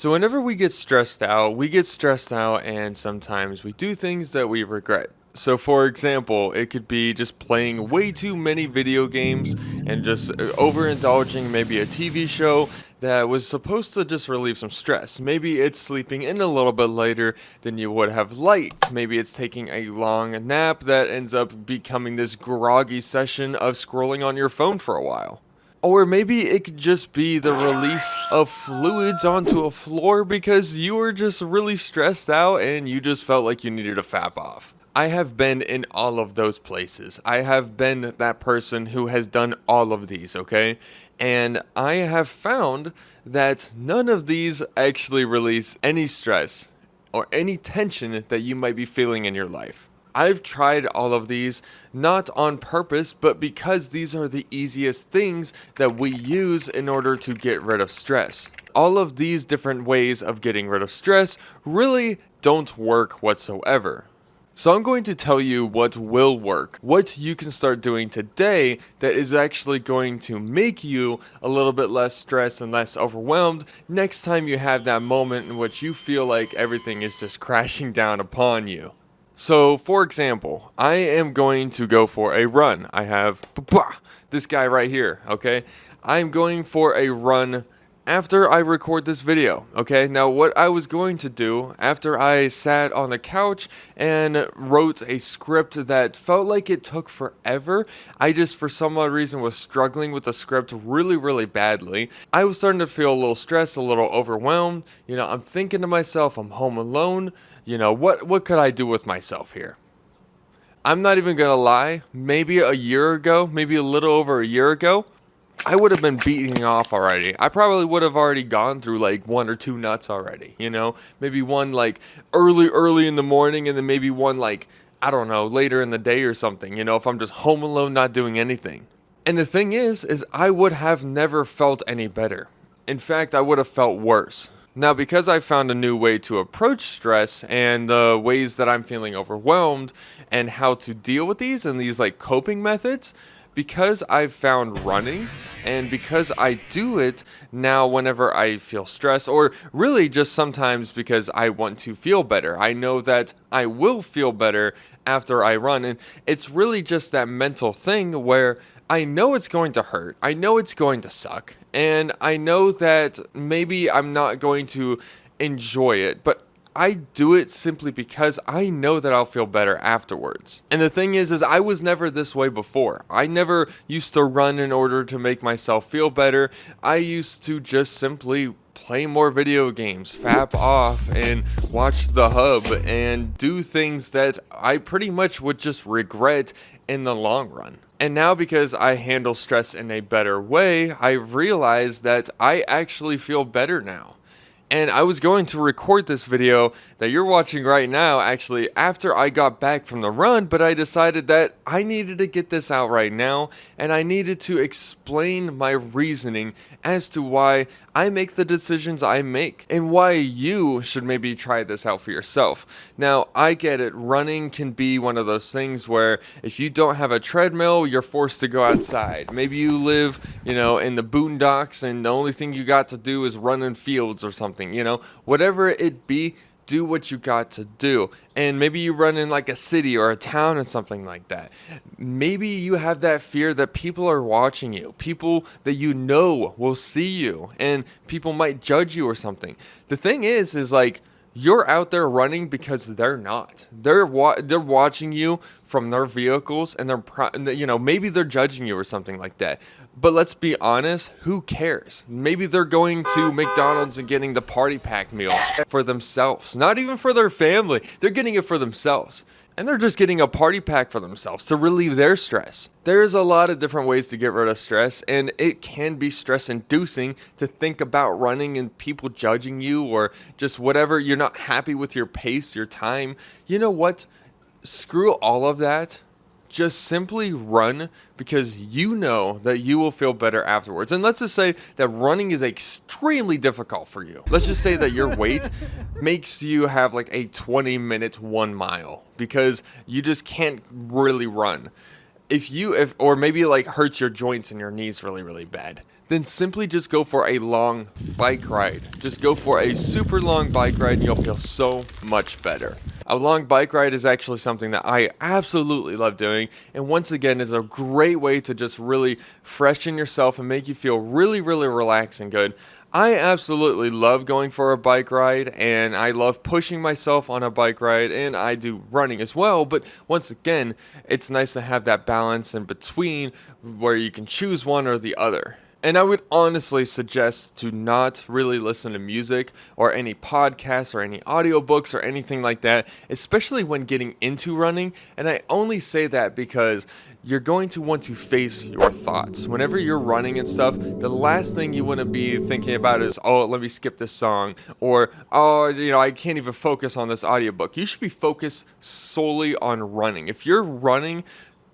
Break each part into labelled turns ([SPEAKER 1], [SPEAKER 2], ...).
[SPEAKER 1] So whenever we get stressed out and sometimes we do things that we regret. So for example, it could be just playing way too many video games and just overindulging maybe a TV show that was supposed to just relieve some stress. Maybe it's sleeping in a little bit later than you would have liked. Maybe it's taking a long nap that ends up becoming this groggy session of scrolling on your phone for a while. Or maybe it could just be the release of fluids onto a floor because you were just really stressed out and you just felt like you needed to fap off. I have been in all of those places. I have been that person who has done all of these, okay? And I have found that none of these actually release any stress or any tension that you might be feeling in your life. I've tried all of these, not on purpose, but because these are the easiest things that we use in order to get rid of stress. All of these different ways of getting rid of stress really don't work whatsoever. So I'm going to tell you what will work, what you can start doing today that is actually going to make you a little bit less stressed and less overwhelmed next time you have that moment in which you feel like everything is just crashing down upon you. So, for example, I am going to go for a run. I have this guy right here, okay? I'm going for a run after I record this video, okay? Now, what I was going to do after I sat on the couch and wrote a script that felt like it took forever, I just, for some odd reason, was struggling with the script really, really badly. I was starting to feel a little stressed, a little overwhelmed. I'm thinking to myself, I'm home alone. What could I do with myself here? I'm not even gonna lie, maybe a year ago, maybe a little over a year ago, I would have been beating off already. I probably would have already gone through like 1 or 2 nuts already, maybe one like early in the morning and then maybe one like, I don't know, later in the day or something, if I'm just home alone not doing anything. And the thing is I would have never felt any better. In fact, I would have felt worse. Now, because I found a new way to approach stress and the ways that I'm feeling overwhelmed and how to deal with these and these like coping methods, because I've found running and because I do it now whenever I feel stress, or really just sometimes because I want to feel better. I know that I will feel better after I run, and it's really just that mental thing where I know it's going to hurt, I know it's going to suck, and I know that maybe I'm not going to enjoy it, but I do it simply because I know that I'll feel better afterwards. And the thing is I was never this way before. I never used to run in order to make myself feel better. I used to just simply play more video games, fap off, and watch the hub, and do things that I pretty much would just regret in the long run. And now because I handle stress in a better way, I realize that I actually feel better now. And I was going to record this video that you're watching right now actually after I got back from the run, but I decided that I needed to get this out right now, and I needed to explain my reasoning as to why I make the decisions I make and why you should maybe try this out for yourself. Now, I get it. Running can be one of those things where if you don't have a treadmill, you're forced to go outside. Maybe you live, in the boondocks and the only thing you got to do is run in fields or something. Whatever it be, do what you got to do. And maybe you run in like a city or a town or something like that. Maybe you have that fear that people are watching you, people that will see you, and people might judge you or something. The thing is like, you're out there running because they're not. They're watching you from their vehicles, and maybe they're judging you or something like that. But let's be honest, who cares? Maybe they're going to McDonald's and getting the party pack meal for themselves. Not even for their family. They're getting it for themselves. And they're just getting a party pack for themselves to relieve their stress. There's a lot of different ways to get rid of stress, and it can be stress-inducing to think about running and people judging you or just whatever. You're not happy with your pace, your time. You know what? Screw all of that. Just simply run because you know that you will feel better afterwards. And let's just say that running is extremely difficult for you. Let's just say that your weight makes you have like a 20-minute 1 mile because you just can't really run. if or maybe like hurts your joints and your knees really bad, then simply just go for a long bike ride. Just go for a super long bike ride and you'll feel so much better. A long bike ride is actually something that I absolutely love doing, and once again is a great way to just really freshen yourself and make you feel really relaxed and good. I absolutely love going for a bike ride, and I love pushing myself on a bike ride, and I do running as well, but once again, it's nice to have that balance in between where you can choose one or the other. And I would honestly suggest to not really listen to music or any podcasts or any audiobooks or anything like that, especially when getting into running. And I only say that because you're going to want to face your thoughts. Whenever you're running and stuff, the last thing you want to be thinking about is, oh, let me skip this song, or, oh, I can't even focus on this audiobook. You should be focused solely on running. If you're running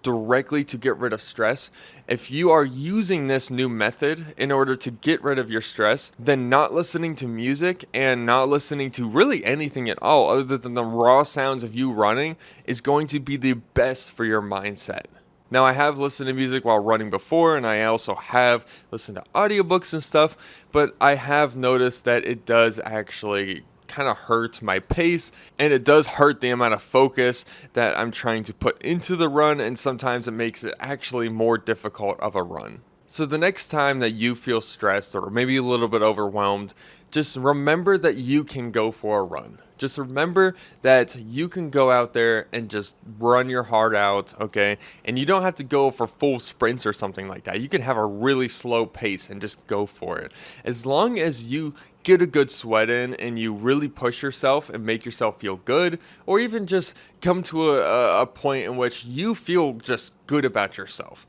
[SPEAKER 1] directly to get rid of stress, if you are using this new method in order to get rid of your stress, then not listening to music and not listening to really anything at all other than the raw sounds of you running is going to be the best for your mindset. Now, I have listened to music while running before, and I also have listened to audiobooks and stuff, but I have noticed that it does actually kind of hurt my pace, and it does hurt the amount of focus that I'm trying to put into the run, and sometimes it makes it actually more difficult of a run. So the next time that you feel stressed or maybe a little bit overwhelmed, just remember that you can go for a run. Just remember that you can go out there and just run your heart out, okay? And you don't have to go for full sprints or something like that. You can have a really slow pace and just go for it. As long as you get a good sweat in and you really push yourself and make yourself feel good, or even just come to a point in which you feel just good about yourself.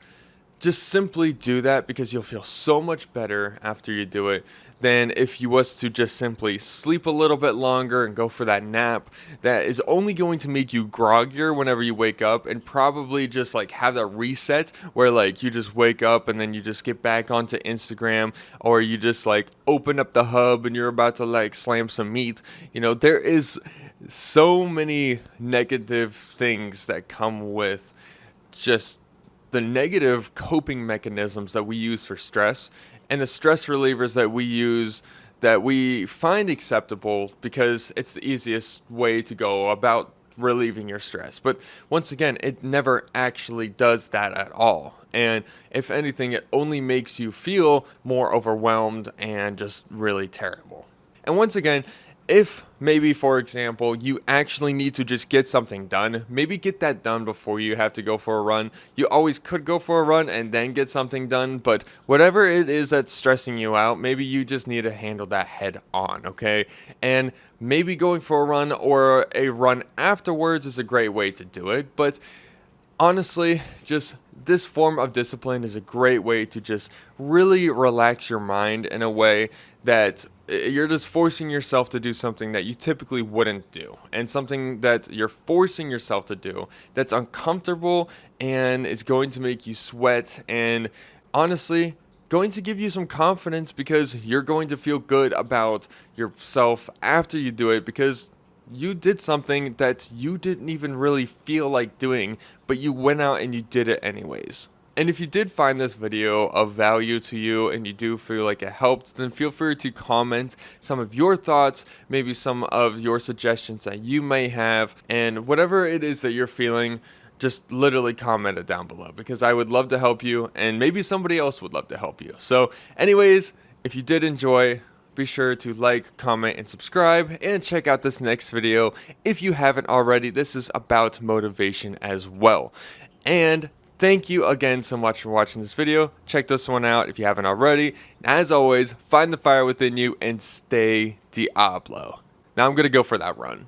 [SPEAKER 1] Just simply do that, because you'll feel so much better after you do it than if you was to just simply sleep a little bit longer and go for that nap that is only going to make you groggier whenever you wake up, and probably just like have that reset where like you just wake up and then you just get back onto Instagram, or you just like open up the hub and you're about to like slam some meat. There is so many negative things that come with just the negative coping mechanisms that we use for stress, and the stress relievers that we use that we find acceptable because it's the easiest way to go about relieving your stress. But once again, it never actually does that at all. And if anything, it only makes you feel more overwhelmed and just really terrible. And once again, if maybe, for example, you actually need to just get something done, maybe get that done before you have to go for a run. You always could go for a run and then get something done, but whatever it is that's stressing you out, maybe you just need to handle that head on, okay? And maybe going for a run or a run afterwards is a great way to do it, but honestly, just this form of discipline is a great way to just really relax your mind in a way that you're just forcing yourself to do something that you typically wouldn't do, and something that you're forcing yourself to do that's uncomfortable and is going to make you sweat, and honestly going to give you some confidence, because you're going to feel good about yourself after you do it, because you did something that you didn't even really feel like doing, but you went out and you did it anyways. And if you did find this video of value to you and you do feel like it helped, then feel free to comment some of your thoughts, maybe some of your suggestions that you may have, and whatever it is that you're feeling, just literally comment it down below, because I would love to help you, and maybe somebody else would love to help you. So anyways, if you did enjoy, be sure to like, comment, and subscribe, and check out this next video if you haven't already. This is about motivation as well. And thank you again so much for watching this video. Check this one out if you haven't already. As always, find the fire within you and stay Diablo. Now I'm going to go for that run.